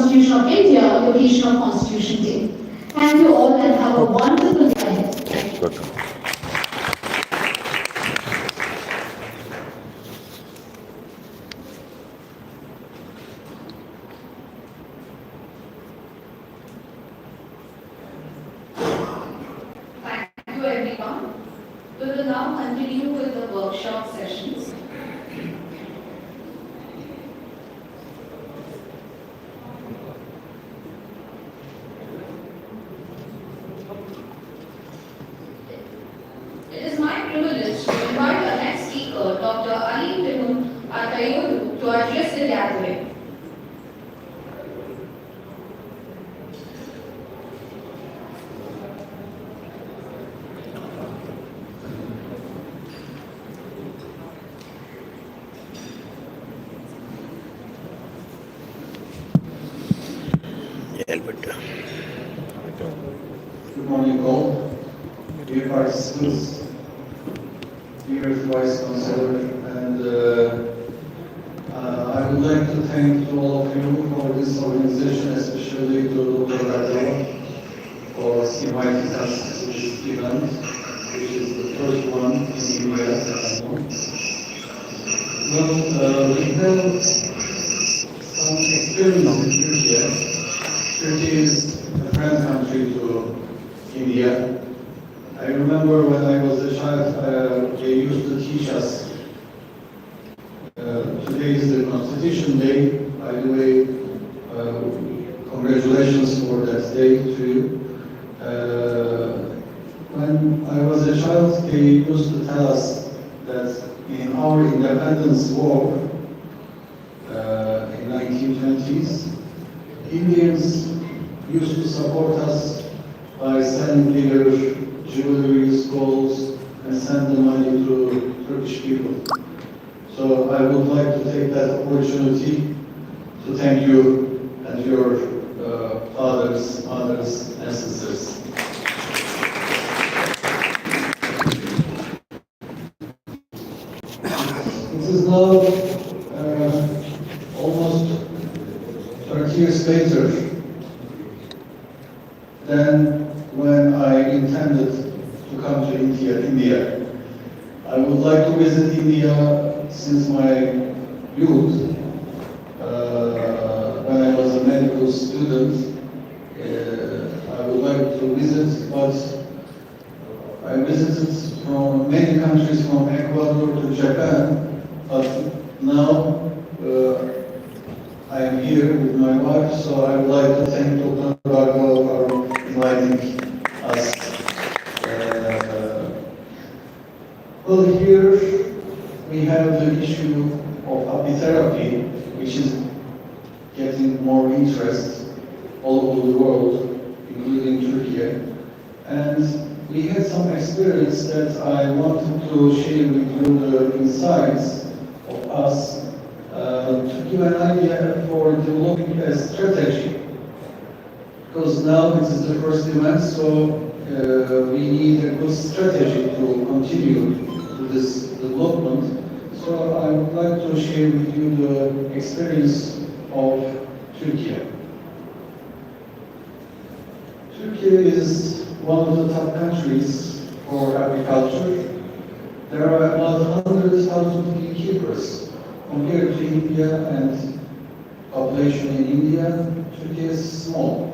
Constitution of India on the occasion of Constitution Day. Thank you all and have a wonderful day ahead. Good. Thank you everyone. We will now continue with the workshop sessions. It is my privilege to invite our next speaker, Dr. Ali Timun Atayodu, to address the gathering. Good morning all, dear participants, dear Vice Chancellor, and I would like to thank all of you for this organization, especially to Dr. Vardhan for inviting us to this event, which is the first one in India that I know. Well, we have some experience in Turkey. Turkey is a friend country to India. I remember when I was a child, they used to teach us. Today is the Constitution Day. By the way, congratulations for that day to you. When I was a child, they used to tell us that in our independence war in 1920s, Indians used to support us by sending their jewelry, golds, and send the money to Turkish people. So I would like to take that opportunity to thank you and your fathers, mothers, and sisters. It is now almost 30 years later than when I intended to come to India. I would like to visit India since my youth. When I was a medical student, I would like to visit, but I visited from many countries, from Ecuador to Japan, but now I am here with my wife, so I would like to thank Dr. Vardhan for inviting us. Well, here we have the issue of apitherapy, which is getting more interest all over the world, including Turkey. And we had some experience that I wanted to share with you the insights of us to give an idea for developing a strategy. Because now it is the first event, so we need a good strategy to continue to this development. So I would like to share with you the experience of Turkey. Turkey is one of the top countries for agriculture. There are about 100,000 beekeepers. Compared to India and population in India, Turkey is small.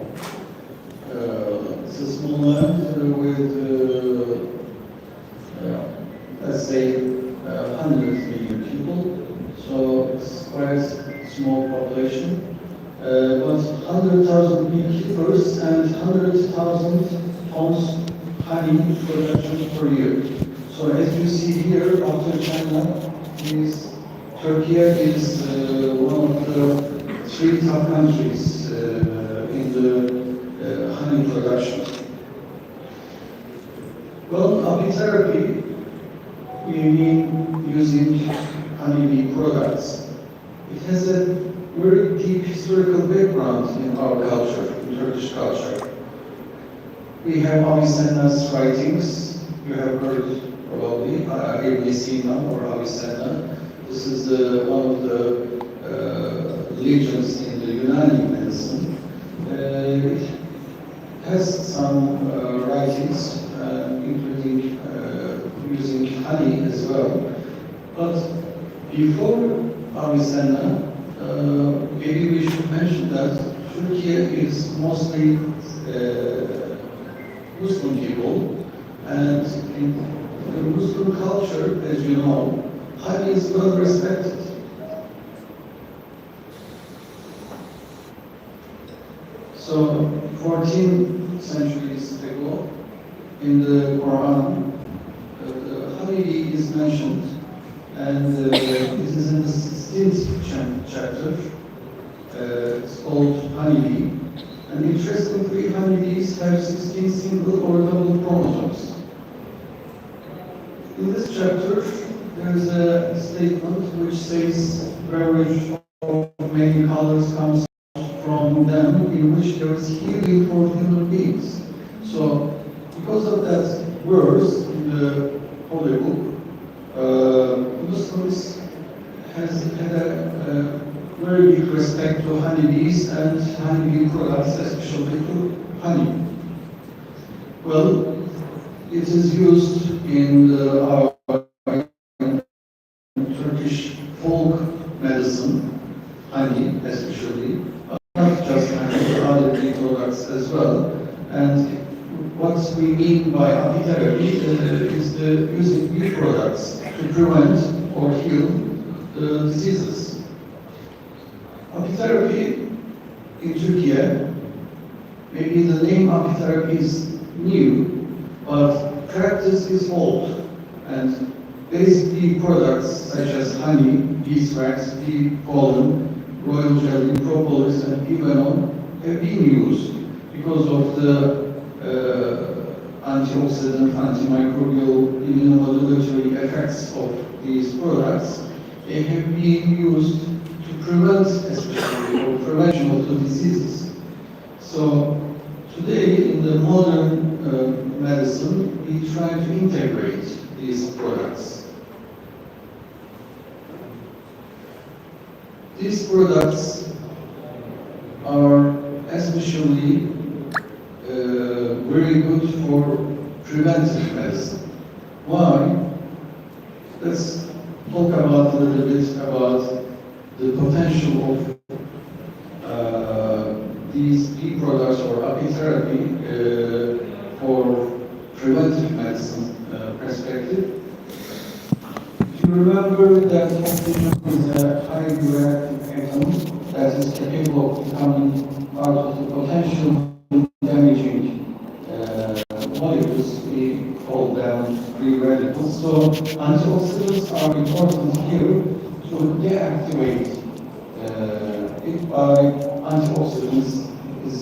It's a small land with, let's say, 100 million people. So it's quite a small population. But 100,000 beekeepers and 100,000 tons honey production per year. So as you see here, after China, Turkey is one of the 3 top countries in the honey production. Well, apitherapy, we mean using honeybee products. It has a very deep historical background in our culture, in Turkish culture. We have Avicenna's writings. You have heard probably Ibn Sina or Avicenna. This is one of the legends in the Yunani medicine. It has some writings, including using honey as well. But before Avicenna, maybe we should mention that Turkey is mostly Muslim people, and in the Muslim culture, as you know, honey is well respected. So, 14 centuries ago, in the Quran, the honey is mentioned, and it is in the 16th chapter. It's called honeybee. And interestingly, honeybees have 16 single or double chromosomes. In this chapter, there is a statement which says beverage of many colors comes from them, in which there is healing for human beings. So, because of that verse in the Holy Book, Muslims has had a very big respect to honeybees and honeybee products, especially to honey. Well, it is used in our Turkish folk medicine, honey especially, not just honey, other bee products as well. And what we mean by apitherapy is the using bee products to prevent or heal the diseases. Apitherapy in Turkey, maybe the name apitherapy is new, but practice is old. And basic bee products such as honey, beeswax, bee pollen, royal jelly, propolis, and bee venom have been used because of the antioxidant, antimicrobial, immunomodulatory effects of these products. They have been used to prevent, especially, or prevention of the diseases. So today, in the modern medicine, we try to integrate these products. These products are especially very good for preventive medicine. Why? Let's talk about a little bit about the potential of these bee products or apitherapy for preventive medicine perspective. If you remember that oxygen is a highly reactive atom that is capable of becoming part of the potential damaging molecules, we call them free radicals. So antioxidants are important here to deactivate it by antioxidants is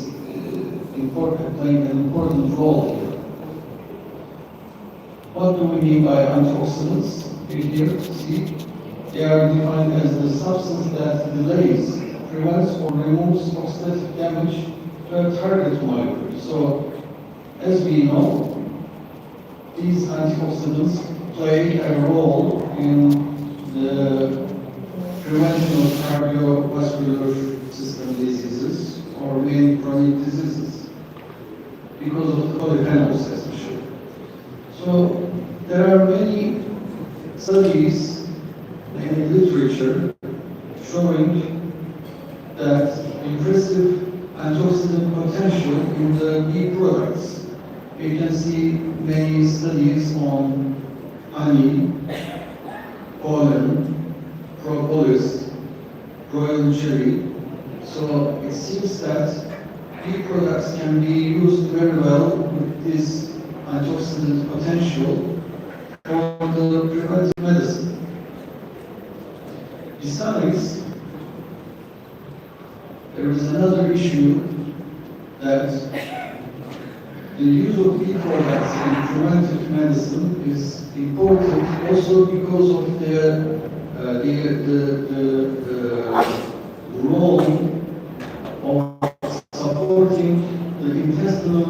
playing an important role here. What do we mean by antioxidants? Here, see, they are defined as the substance that delays, prevents, or removes oxidative damage to a target molecule. So, as we know, these antioxidants play a role in the prevention of cardiovascular system diseases or many chronic diseases because of the polyphenols especially. So there are many studies and literature showing that impressive antioxidant potential in the bee products. You can see many studies on honey, pollen, propolis, royal jelly. So it seems that bee products can be used very well with this antioxidant potential for the preventive medicine. Besides, there is another issue that the use of bee products in preventive medicine is important also because of the role of supporting the intestinal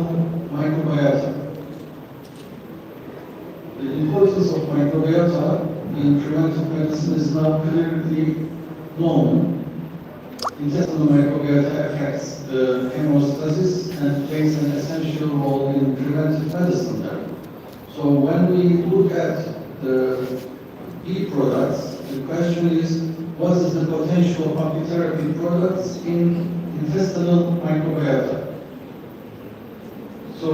microbiota. The importance of microbiota in preventive medicine is now clearly known. intestinal microbiota affects the hemostasis and plays an essential role in preventive medicine there. So when we look at the bee products, the question is, what is the potential of apitherapy products in intestinal microbiota? So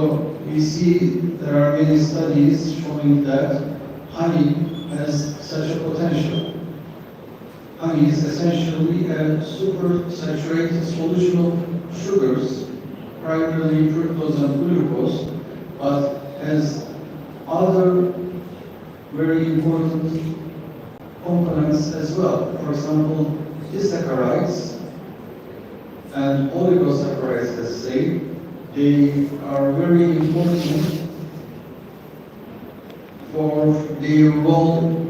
we see there are many studies showing that honey has such a potential. Honey is essentially a supersaturated solution of sugars, primarily fructose and glucose, but has other very important components as well. For example, disaccharides and oligosaccharides, let's say, they are very important for their role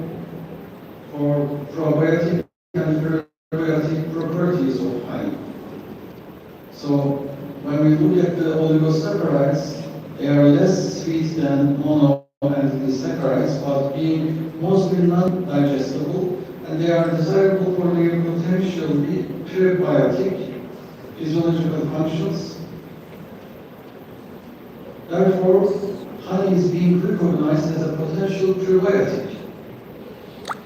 for probiotic and prebiotic properties of honey. So when we look at the oligosaccharides, they are less sweet than mono and disaccharides, but being mostly non-digestible, and they are desirable for their potentially prebiotic physiological functions. Therefore, honey is being recognized as a potential prebiotic,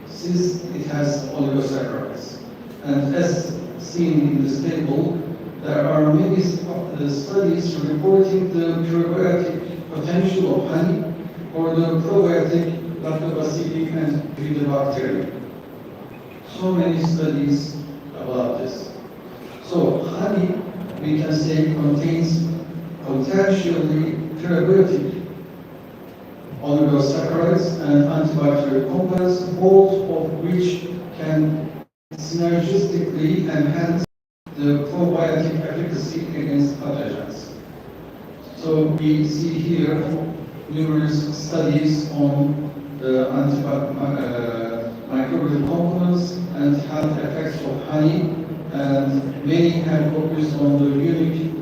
since it has oligosaccharides. And as seen in this table, there are many studies reporting the prebiotic potential of honey or the probiotic lactobacillic and bifidobacterium. So many studies about this. So honey, we can say, contains potentially prebiotic oligosaccharides and antibacterial components, both of which can synergistically enhance the probiotic efficacy against pathogens. So we see here numerous studies on the microbial components and health effects of honey, and many have focused on the unique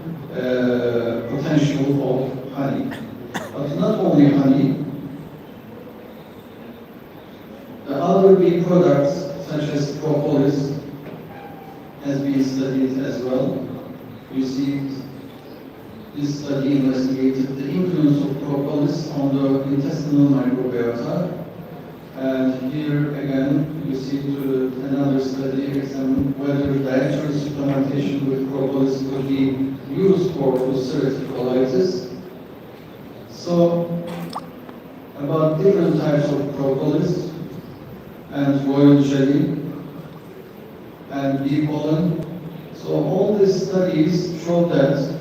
potential of honey. But not only honey, the other bee products such as propolis has been studied as well. You see, this study investigated the influence of propolis on the intestinal microbiota. And here again, you see another study examining whether dietary supplementation with propolis could be used for ulcerative colitis. So, about different types of propolis and royal jelly and bee pollen. So all these studies show that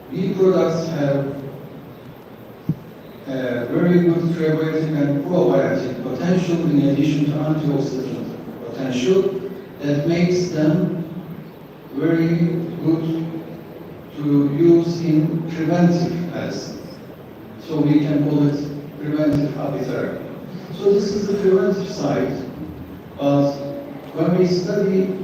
bee products have a very good prebiotic and probiotic potential in addition to antioxidant potential that makes them very good to use in preventive medicine. So we can call it preventive apitherapy. So this is the preventive side, but when we study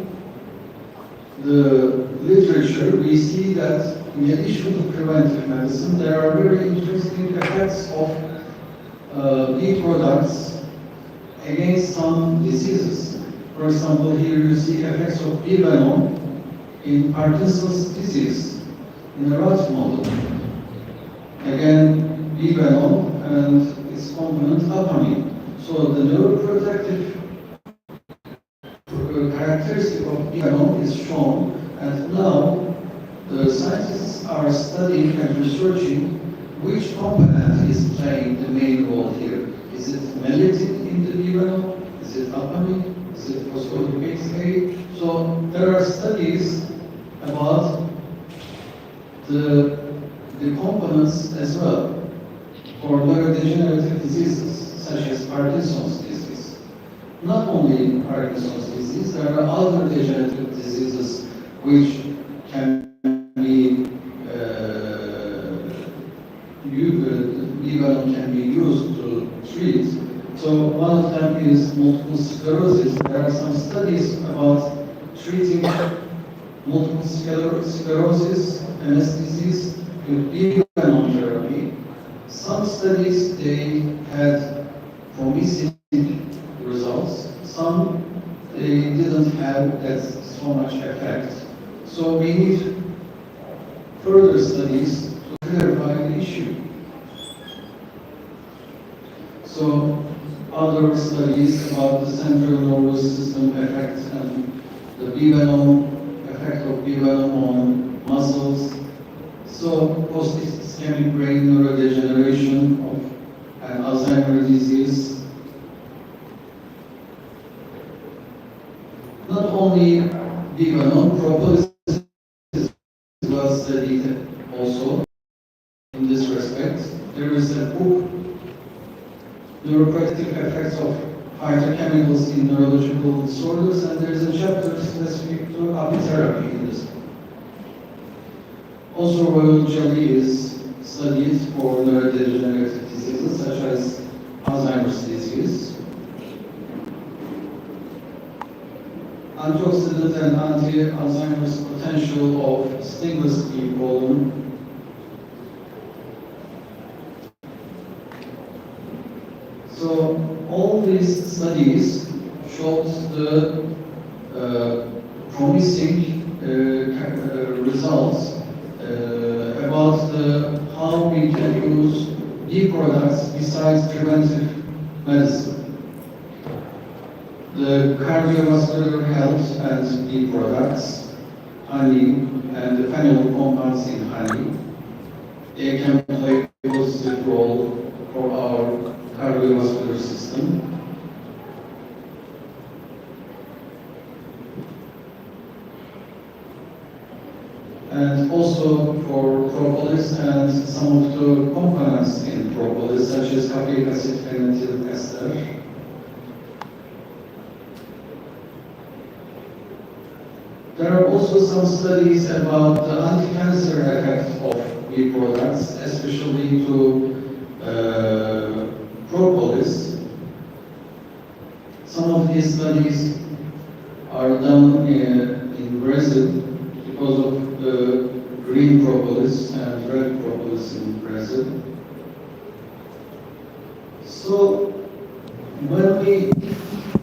the literature, we see that in addition to preventive medicine, there are very interesting effects of bee products against some diseases. For example, here you see effects of bee venom in Parkinson's disease in a rat model. Again, bee venom and its component dopamine. So the neuroprotective characteristic of bee venom is shown, and now the scientists are studying and researching which component is playing the main role here. Is it melittin in the bee venom? Is it dopamine? Is it phospholipase A? So there are studies about the components as well for neurodegenerative diseases such as Parkinson's disease. Not only Parkinson's disease, there are other degenerative diseases which can be bee venom can be used to treat. So one of them is multiple sclerosis. There are some studies about treating multiple sclerosis, MS disease, with bee venom therapy. Some studies, they had promising results. Some, they didn't have that so much effect. So we need further studies to clarify the issue. So other studies about the central nervous system effect and the B-venom, effect of B-venom on muscles. So post-ischemic brain neurodegeneration and Alzheimer's disease. Not only B-venom, propolis was studied also in this respect. There is a book, Neuroprotective Effects of Phytochemicals in Neurological Disorders, and there is a chapter specific to apitherapy in this book. Also, royal jelly is studied for neurodegenerative diseases such as Alzheimer's disease. Antioxidant and anti-Alzheimer's potential of stingless bee pollen. So all these studies showed the promising results about how we can use bee products besides preventive medicine. The cardiovascular health and bee products, honey, and the phenol compounds in honey, they can play a positive role for our cardiovascular system. And also for propolis and some of the components in propolis, such as caffeic acid, phenylethyl ester. There are also some studies about the anti-cancer effect of bee products, especially to propolis. Some of these studies are done in Brazil because of the green propolis and red propolis in Brazil. So when we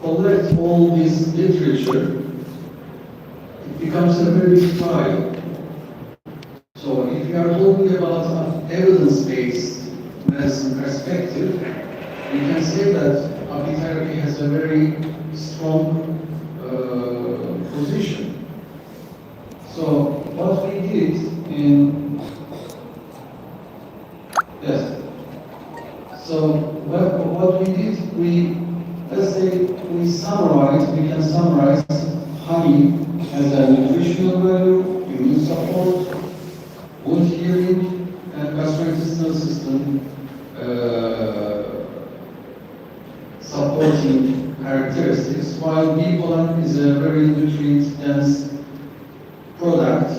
collect all this literature, it becomes a very big file. So if you are talking about an evidence-based medicine perspective, we can say that apitherapy has a very strong position. So what we did what we did, let's say we can summarize honey as a nutritional value, immune support, wound healing, and gastrointestinal system supporting characteristics, while bee pollen is a very nutrient-dense product,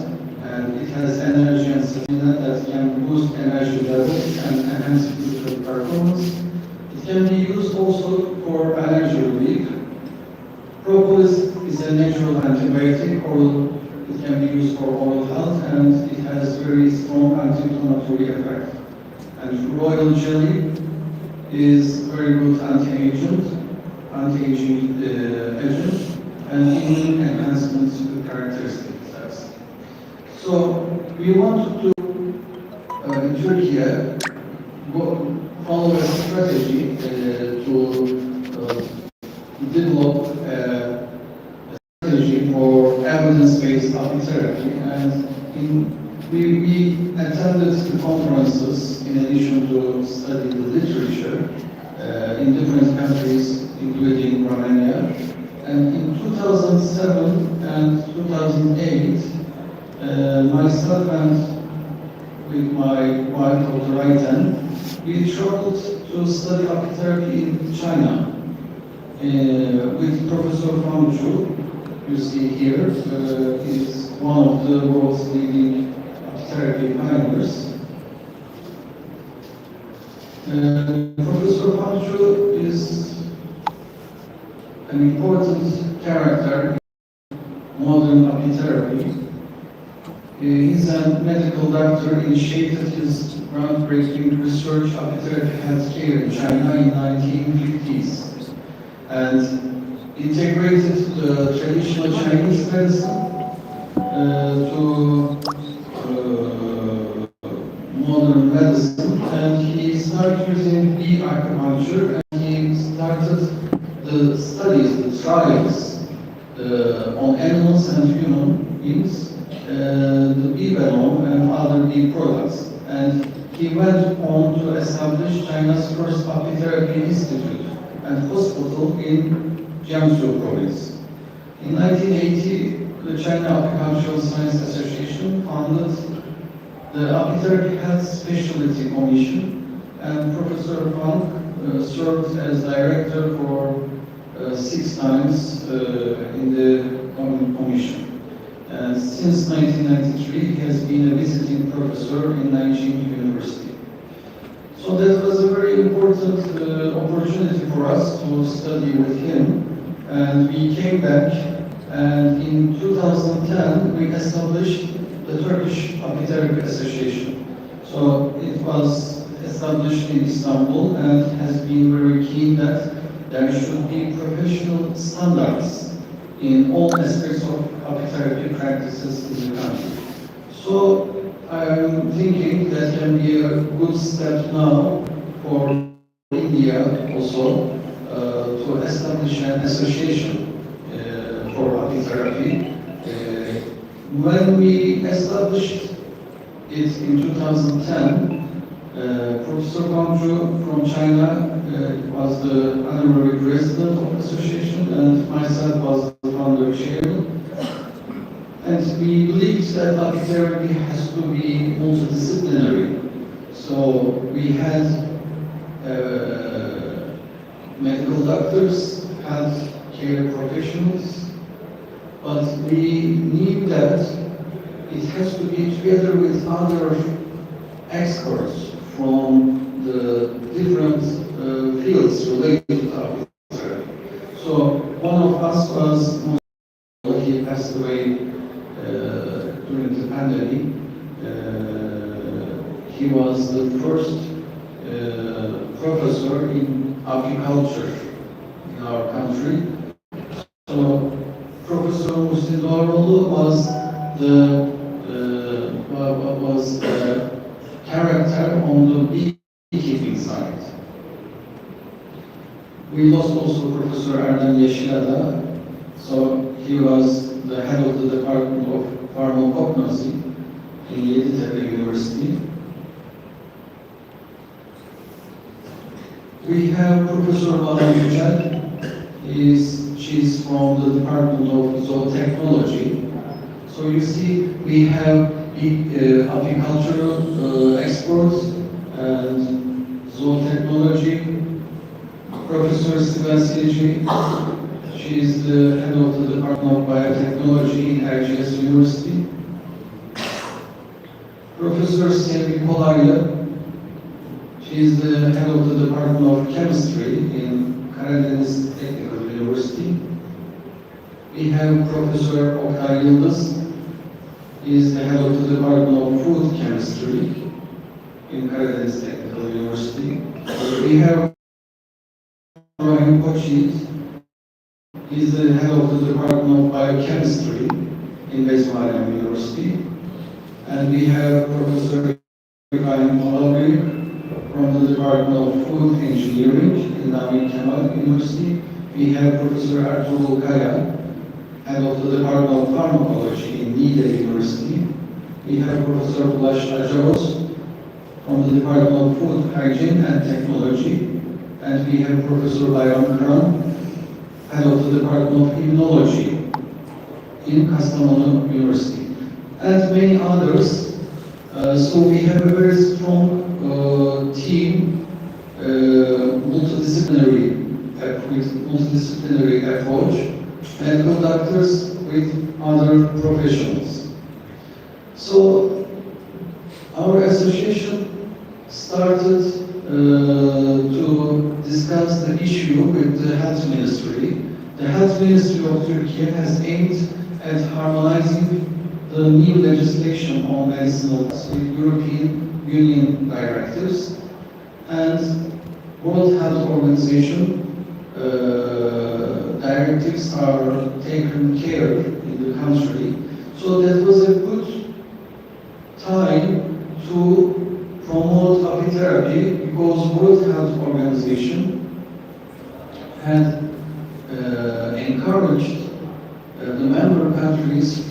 and it has energy and stamina that can boost energy levels and enhance physical performance. It can be used also for allergy relief. Propolis is a natural antibiotic, or it can be used for oral health, and it has very strong anti-inflammatory effect. And royal jelly is very good anti-aging agent, and immune enhancement characteristics. So we want to, in Turkey, follow a strategy to develop a strategy for evidence-based apitherapy, and we attended the conferences in addition to study the literature in different countries, including Romania. And in 2007 and 2008, myself and with my wife, Dr. Vardhan, we traveled to study apitherapy in China with Professor Fang Zhu. You see here, is one of the world's leading apitherapy pioneers. Professor Fang Zhu is an important character in modern apitherapy. He's a medical doctor, initiated his groundbreaking research apitherapy healthcare in China in 1950s. And integrated the traditional Chinese medicine to modern medicine, and he started using bee acupuncture, and he started the studies, the trials on animals and human beings, the bee venom and other bee products. And he went on to establish China's first apitherapy institute and hospital in Jiangsu province. In 1980, the China Apicultural Science Association founded the Apitherapy Health Specialty Commission, and Professor Fang served as director for 6 times in the commission. And since 1993, he has been a visiting professor in Nanjing University. So that was a very important opportunity for us to study with him. And we came back, and in 2010, we established the Turkish Apitherapy Association. So it was established in Istanbul and has been very keen that there should be professional standards in all aspects of apitherapy practices in the country. So I'm thinking that can be a good step now for India also to establish an association for apitherapy. When we established it in 2010, Professor Guangzhou from China was the honorary president of the association, and myself was the founder chairman. And we believed that apitherapy has to be multidisciplinary. So we had medical doctors, health care professionals, but we knew that it has to be together with other experts from the different fields related to apitherapy. So one of us was, he passed away during the pandemic. He was the first professor in apiculture in our country. So Professor Muhsin Doğrulu was the character on the beekeeping side. We lost also Professor Erdem Yeşilada. So he was the head of the Department of Pharmacognosy in Yeditepe University. We have Professor Vardhan she's from the Department of Zootechnology. So you see, we have apicultural experts and zootechnology. Professor Sivasiji, she is the head of the Department of Biotechnology in Erciyes University. Professor Sevgi Kolaylı, she is the head of the Department of Chemistry in Karadeniz Technical University. We have Professor Oktay Yıldız. He is the head of the Department of Food Chemistry in Karadeniz Technical University. We have Rahim Koçyiğit. He is the head of the Department of Biochemistry in Bezmaryam University. And we have Professor İbrahim Malabri from the Department of Food Engineering in Namık Kemal University. We have Professor Ertuğrul Kaya, head of the Department of Pharmacology in Niğde University. We have Professor Ulaş Acaroz from the Department of Food Hygiene and Technology. And we have Professor Bayram Kıran, head of the Department of Immunology in Kastamonu University, and many others. So we have a very strong team, multidisciplinary approach, and conductors with other professionals. So our association started to discuss the issue with the Health Ministry. The Health Ministry of Turkey has aimed at harmonizing the new legislation on medicinal with European Union directives, and World Health Organization directives are taken care in the country. So that was a good time to promote apitherapy because World Health Organization had encouraged the member countries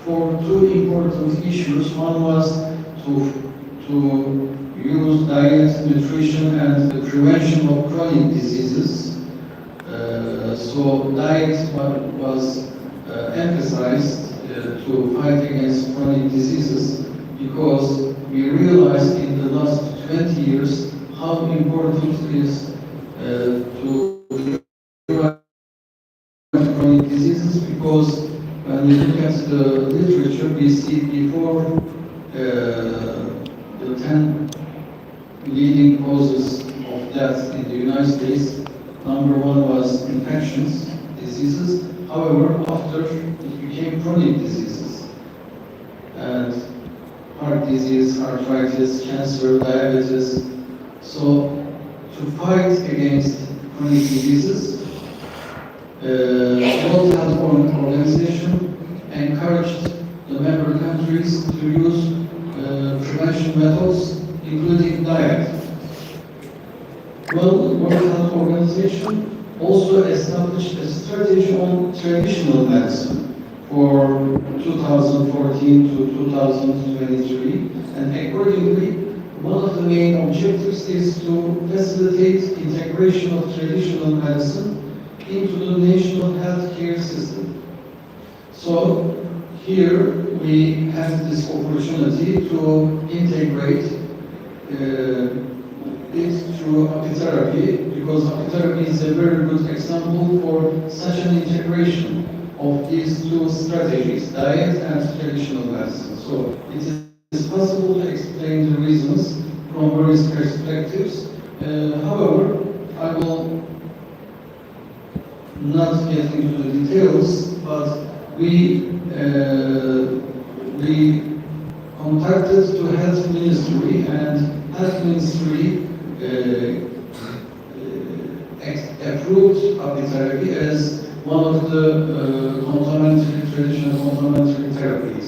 for two important issues. One was to use diet, nutrition, and the prevention of chronic diseases. So diet was emphasized to fight against chronic diseases because we realized in the last 20 years how important it is to prevent chronic diseases, because when we look at the literature, we see before the 10 leading causes of death in the United States, number one was infections, diseases. However, after it became chronic diseases, and heart disease, arthritis, cancer, diabetes. So to fight against chronic diseases, World Health Organization encouraged the member countries to use prevention methods, including diet. Well, the World Health Organization also established a strategy on traditional medicine for 2014 to 2023, and accordingly, one of the main objectives is to facilitate integration of traditional medicine into the national healthcare system. So here we have this opportunity to integrate it through apitherapy, because apitherapy is a very good example for such an integration of these two strategies, diet and traditional medicine. So it is possible to explain the reasons from various perspectives. However, I will not get into the details, but we contacted to Health Ministry, and Health Ministry approved apitherapy as one of the traditional complementary therapies.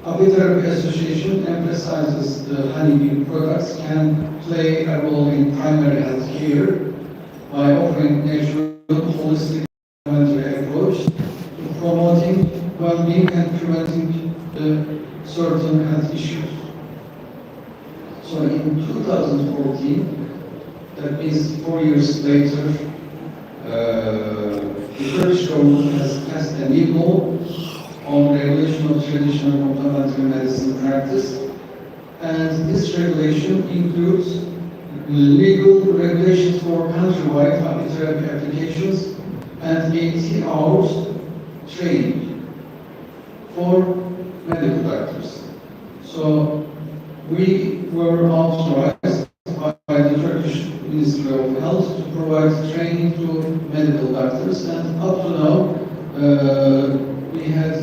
Apitherapy Association emphasizes the honeybee products can play a role in primary health care by offering natural, holistic complementary approach to promoting well-being and preventing certain health issues. So in 2014, that means 4 years later, the Turkish government has passed a new law on regulation of traditional complementary medicine practice, and this regulation includes legal regulations for countrywide apitherapy applications and 80 hours training for medical doctors. So we were authorized by the Turkish Ministry of Health to provide training to medical doctors, and up to now we had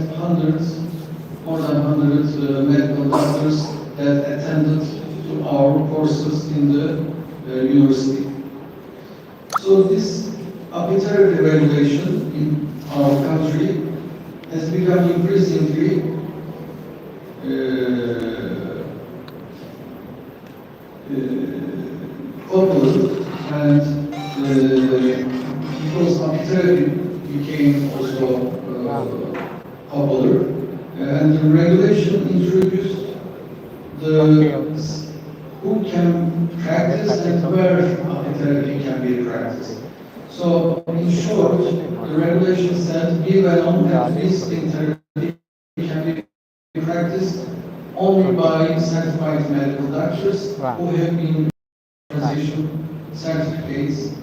more than 100 medical doctors that attended to our courses in the university. So this apitherapy regulation in our country has become increasingly popular, and because apitherapy became also popular, and the regulation introduced who can practice and where apitherapy can be practiced. So in short, the regulation said give alone and visiting therapy can be practiced only by certified medical doctors who have been certificates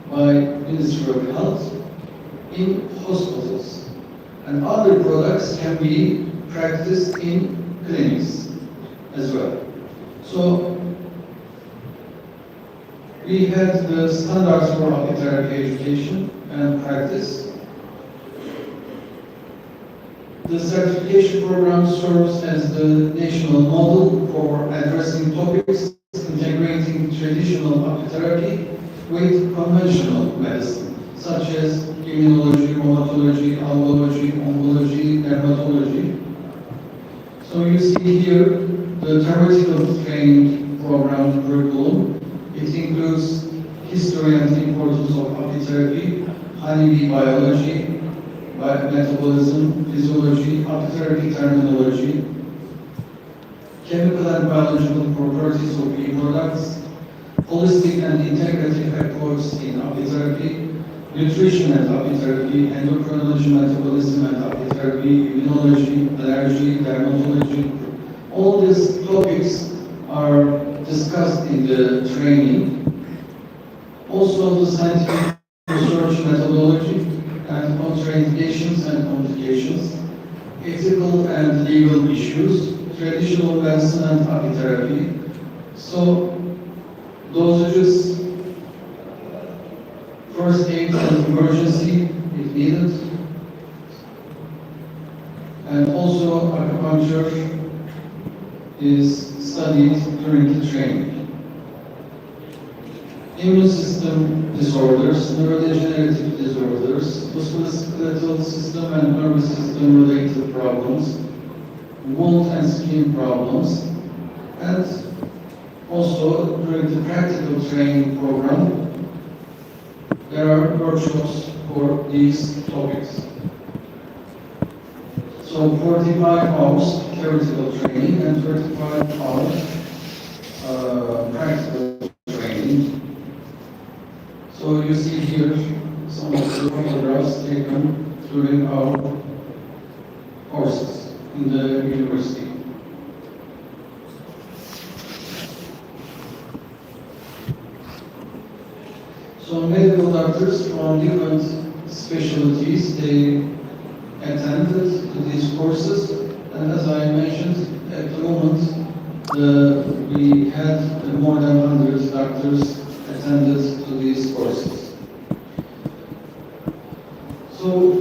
by Ministry of Health in hospitals, and other products can be practiced in clinics as well. So we had the standards for apitherapy education and practice. The certification program serves as the national model for addressing topics integrating traditional apitherapy with conventional medicine. such as immunology, rheumatology, allergology, oncology, dermatology. So you see here the theoretical training program curriculum. It includes history and importance of apitherapy, honeybee biology, metabolism, physiology, apitherapy terminology, chemical and biological properties of bee products, holistic and integrative approaches in apitherapy, nutrition and apitherapy, endocrinology, metabolism and apitherapy, immunology, allergy, dermatology. All these topics are discussed in the training. Also the scientific research methodology and contraindications and complications, ethical and legal issues, traditional medicine and apitherapy. So dosages, first aid and emergency if needed, and also acupuncture is studied during the training. Immune system disorders, neurodegenerative disorders, musculoskeletal system and nervous system related problems, wound and skin problems, and also during the practical training program, there are workshops for these topics. So 45 hours theoretical training and 35 hours practical training. So you see here some of the photographs taken during our courses in the university. So medical doctors from different specialties, they attended to these courses, and as I mentioned, at the moment, we had more than 100 doctors attended to these courses. So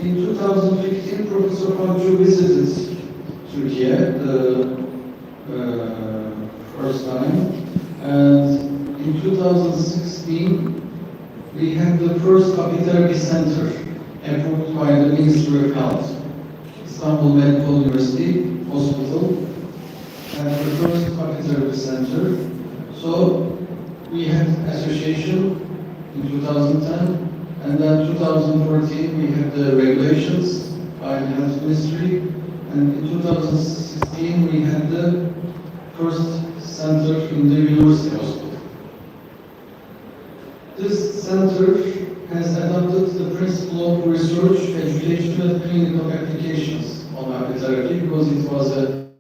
in 2015, Professor Pancu visited Turkey the first time, and in 2016, we had the first apitherapy center approved by the Ministry of Health, Istanbul Medical University Hospital, and the first apitherapy center. So we had association in 2010, and then 2014 we had the regulations by the Health Ministry, and in 2016 we had the first center in the University Hospital. This center has adopted the principle of research, education, and clinical applications on apitherapy because it was a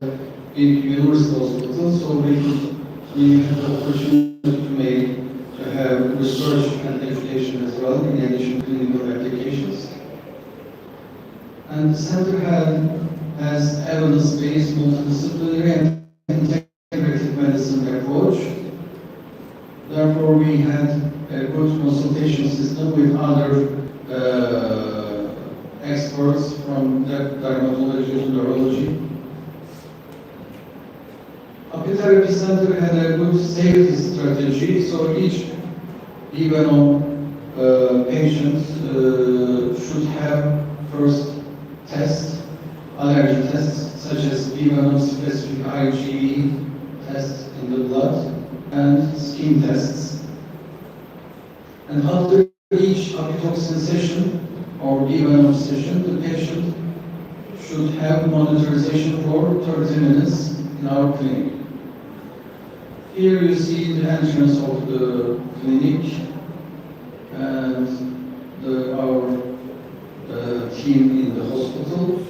big university hospital, so we had the opportunity to have research and education as well, in addition to clinical applications. And the center has evidence-based, multidisciplinary, and integrative medicine approach. Therefore, we had a good consultation system with other experts from dermatology and neurology. Apitherapy Center had a good safety strategy, so each venom patient should have first test, allergy tests such as venom specific IgE test in the blood and skin tests. And after each apitoxin session or venom session, the patient should have monitorization for 30 minutes in our clinic. Here you see the entrance of the clinic and our team in the hospital.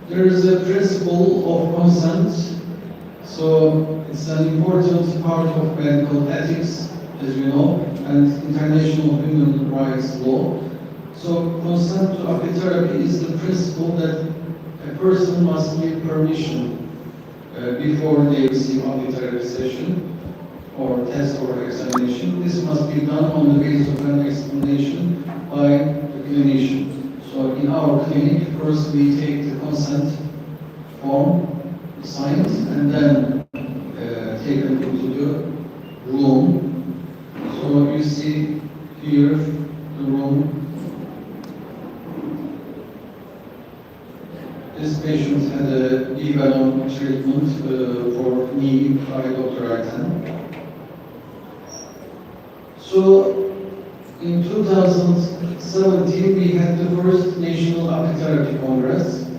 There is a principle of consent, so it's an important part of medical ethics, as you know, and international human rights law. So consent to apitherapy is the principle that a person must give permission before they receive apitherapy session or test or examination. This must be done on the basis of an explanation by the clinician. So in our clinic, first we take the consent form, sign it, and then take them into the room. So So you see here the room. This patient had a E-balloon treatment for knee by Dr. Ayten. So in 2017, we had the first National Apitherapy Congress.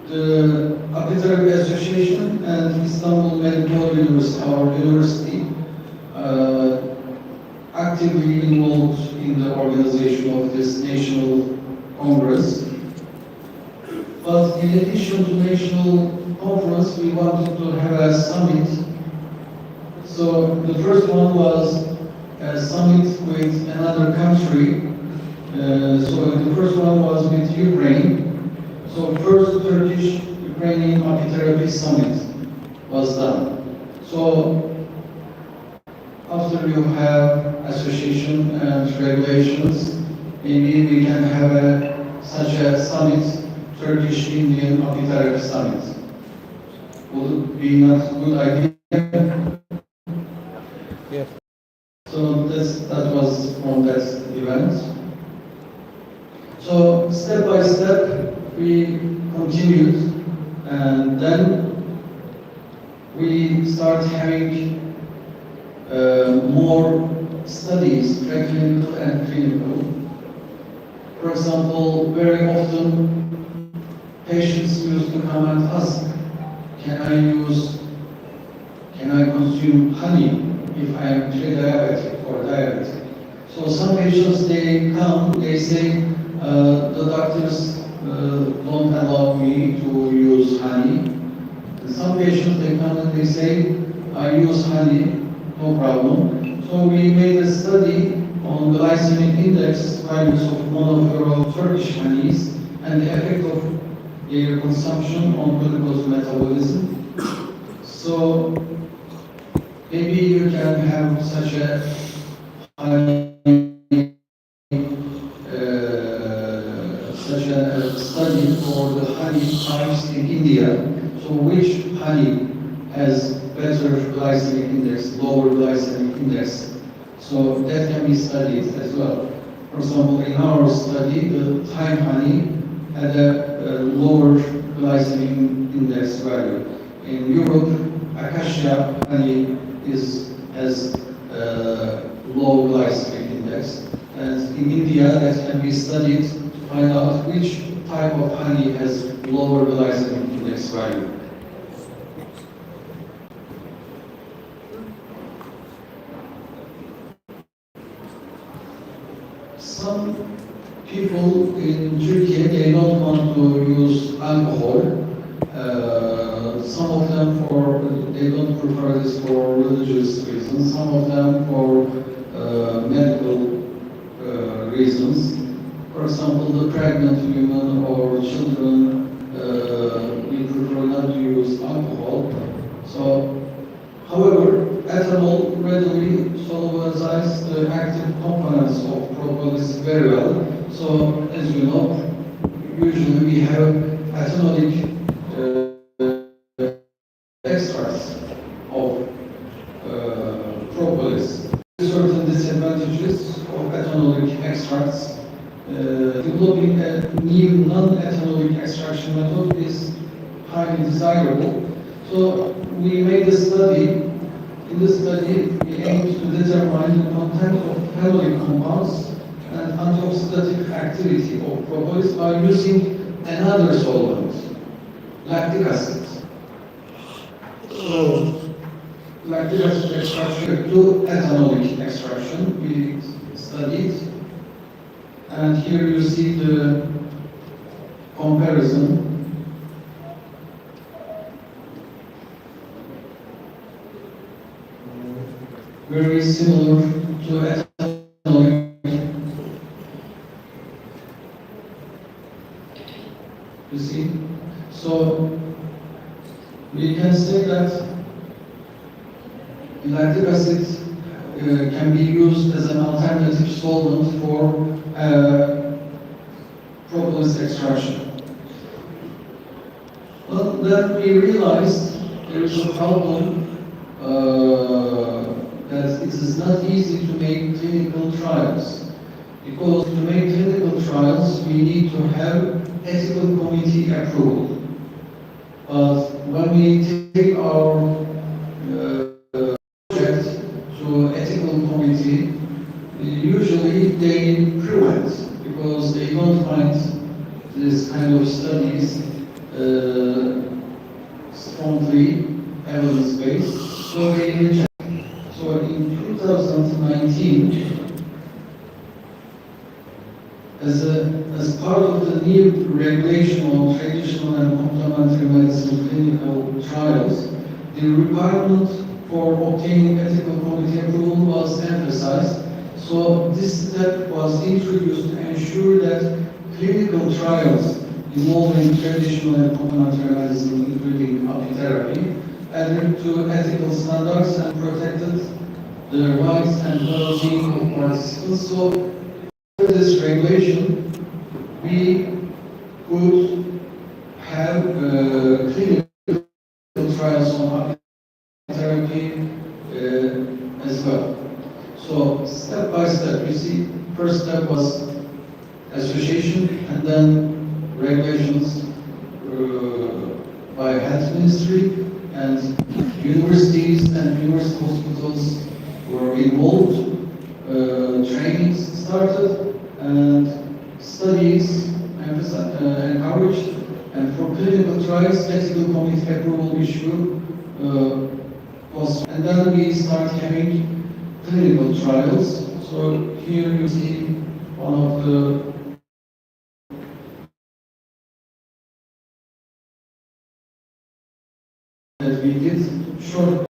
The Apitherapy Association and Istanbul Medical University, our university, actively involved in the organization of this National Congress. But in addition to National Conference, we wanted to have a summit. So the first one was a summit with another country. So the first one was with Ukraine. So first Turkish-Ukrainian Apitherapy Summit was done. So after you have association and regulations, maybe we can have such a summit, Turkish-Indian Apitherapy Summit. Would it be not a good idea? Yes. So that was from that event. So step by step, we continued, and then we start having more studies, preclinical and clinical. For example, very often patients used to come and ask, can I consume honey if I am pre-diabetic or diabetic? So some patients, they come, they say, the doctors don't allow me to use honey. And some patients, they come and they say, I use honey, no problem. So we made a study on the glycemic index values of monofloral Turkish honeys and the effect of their consumption on glucose metabolism. So maybe you can have such a study for the honey types in India. So which honey has better glycemic index, lower glycemic index? So that can be studied as well. For example, in our study, the thyme honey had a lower glycemic index value. In Europe, acacia honey has low glycemic index. And in India, that can be studied to find out which type of honey has lower glycemic index value. Some people in Turkey, they don't want to use alcohol. Some of them they don't prefer this for religious reasons. Some of them for medical reasons. For example, the pregnant women or children, we prefer not to use alcohol. So, however, ethanol readily solubilizes the active components of propolis very well. So, as you know, usually we have ethanolic extracts of propolis. Certain disadvantages of ethanolic extracts. Developing a new non-ethanolic extraction method is highly desirable. So we made a study. In this study, we aimed to determine the content of phenolic compounds and antioxidative activity of propolis by using another solvent, lactic acid. Lactic acid extraction to ethanolic extraction we studied. And here you see the comparison. Very similar to ethanolic. You see? So we can say that lactic acid can be used as an alternative solvent for propolis extraction. But then we realized there is a problem that it is not easy to make clinical trials. Because to make clinical trials, we need to have ethical committee approval. But when we take our project to ethical committee, usually they prevent because they don't find this kind of studies strongly evidence-based, so they reject. So in 2019, as part of the new regulation on traditional and complementary medicine clinical trials, the requirement for obtaining ethical committee approval was emphasized. So this step was introduced to ensure that clinical trials involving traditional and complementary medicine, including apitherapy, adhered to ethical standards and protected the rights and well-being of participants. So this regulation, we could have clinical trials on therapy as well. So step by step, you see, first step was association and then regulations by health ministry, and universities and university hospitals were involved. Trainings started and studies encouraged, and for clinical trials, ethical committee approval issue was, and then we start having clinical trials. So here you see one of the that we did short